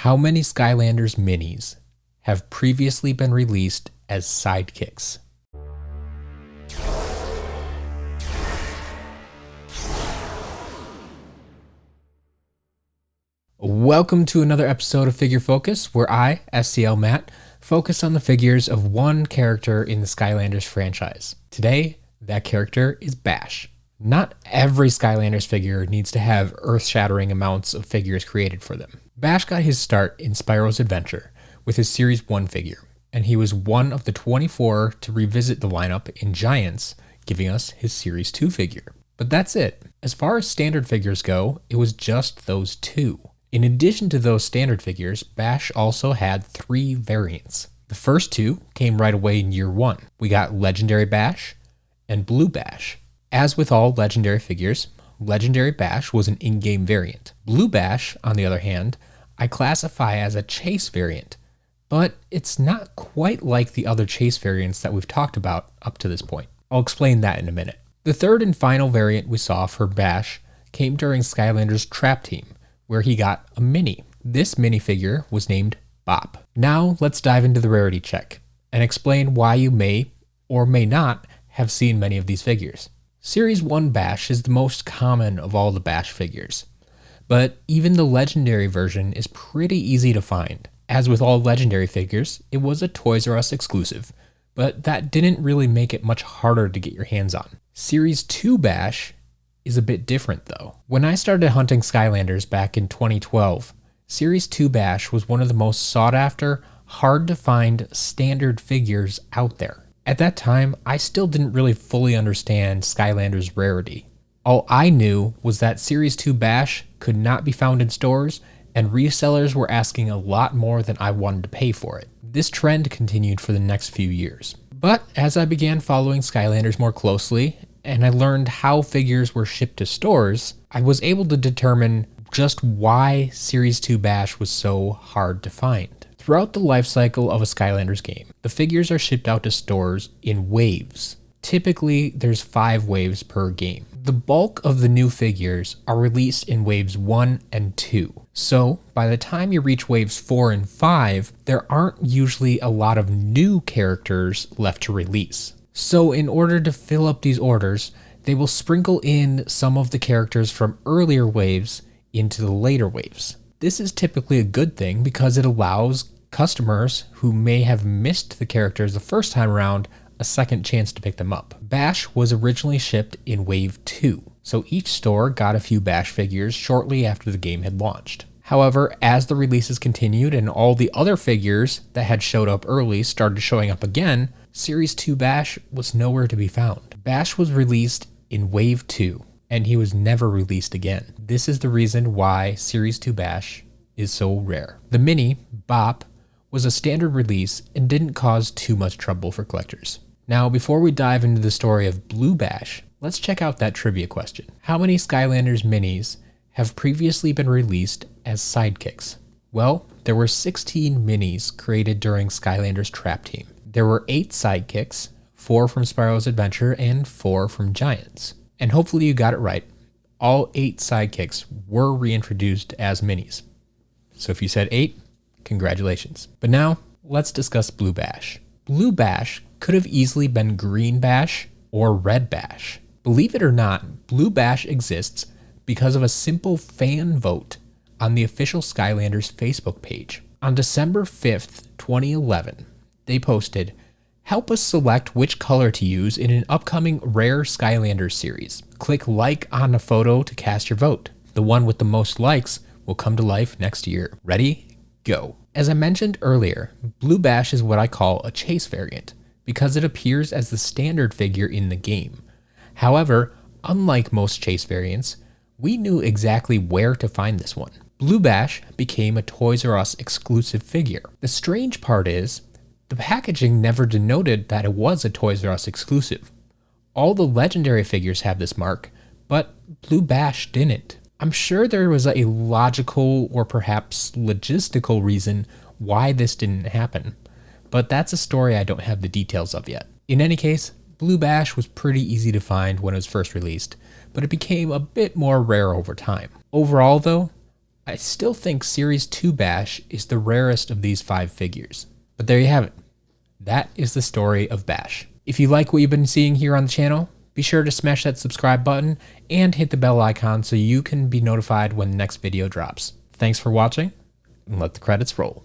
How many Skylanders minis have previously been released as sidekicks? Welcome to another episode of Figure Focus, where I, SCL Matt, focus on the figures of one character in the Skylanders franchise. Today, that character is Bash. Not every Skylanders figure needs to have earth-shattering amounts of figures created for them. Bash got his start in Spyro's adventure with his Series 1 figure, and he was one of the 24 to revisit the lineup in Giants, giving us his Series 2 figure. But that's it. As far as standard figures go, it was just those two. In addition to those standard figures, Bash also had 3 variants. The first 2 came right away in year 1. We got Legendary Bash and Blue Bash. As with all Legendary figures, Legendary Bash was an in-game variant. Blue Bash, on the other hand, I classify as a chase variant, but it's not quite like the other chase variants that we've talked about up to this point. I'll explain that in a minute. The third and final variant we saw for Bash came during Skylanders Trap Team, where he got a mini. This minifigure was named Bop. Now let's dive into the rarity check and explain why you may or may not have seen many of these figures. Series 1 Bash is the most common of all the Bash figures, but even the legendary version is pretty easy to find. As with all legendary figures, it was a Toys R Us exclusive, but that didn't really make it much harder to get your hands on. Series 2 Bash is a bit different though. When I started hunting Skylanders back in 2012, Series 2 Bash was one of the most sought after, hard to find standard figures out there. At that time, I still didn't really fully understand Skylanders Rarity. All I knew was that Series 2 Bash could not be found in stores, and resellers were asking a lot more than I wanted to pay for it. This trend continued for the next few years. But as I began following Skylanders more closely, and I learned how figures were shipped to stores, I was able to determine just why Series 2 Bash was so hard to find. Throughout the life cycle of a Skylanders game, the figures are shipped out to stores in waves. Typically, there's 5 waves per game. The bulk of the new figures are released in waves 1 and 2. So, by the time you reach waves 4 and 5, there aren't usually a lot of new characters left to release. So in order to fill up these orders, they will sprinkle in some of the characters from earlier waves into the later waves. This is typically a good thing because it allows customers who may have missed the characters the first time around a second chance to pick them up. Bash was originally shipped in Wave 2, so each store got a few Bash figures shortly after the game had launched. However, as the releases continued and all the other figures that had showed up early started showing up again, Series 2 Bash was nowhere to be found. Bash was released in Wave 2, and he was never released again. This is the reason why Series 2 Bash is so rare. The mini, Bop, was a standard release and didn't cause too much trouble for collectors. Now, before we dive into the story of Blue Bash, let's check out that trivia question. How many Skylanders minis have previously been released as sidekicks? Well, there were 16 minis created during Skylanders Trap Team. There were 8 sidekicks, 4 from Spyro's adventure and 4 from Giants. And hopefully you got it right. All 8 sidekicks were reintroduced as minis. So if you said 8, congratulations. But now, let's discuss Blue Bash. Blue Bash could have easily been Green Bash or Red Bash. Believe it or not, Blue Bash exists because of a simple fan vote on the official Skylanders Facebook page. On December 5th, 2011, they posted, "Help us select which color to use in an upcoming Rare Skylanders series. Click like on a photo to cast your vote. The one with the most likes will come to life next year. Ready? Go." As I mentioned earlier, Blue Bash is what I call a chase variant because it appears as the standard figure in the game. However, unlike most chase variants, we knew exactly where to find this one. Blue Bash became a Toys R Us exclusive figure. The strange part is, the packaging never denoted that it was a Toys R Us exclusive. All the legendary figures have this mark, but Blue Bash didn't. I'm sure there was a logical or perhaps logistical reason why this didn't happen, but that's a story I don't have the details of yet. In any case, Blue Bash was pretty easy to find when it was first released, but it became a bit more rare over time. Overall though, I still think Series 2 Bash is the rarest of these 5 figures. But there you have it. That is the story of Bash. If you like what you've been seeing here on the channel, be sure to smash that subscribe button and hit the bell icon so you can be notified when the next video drops. Thanks for watching, and let the credits roll.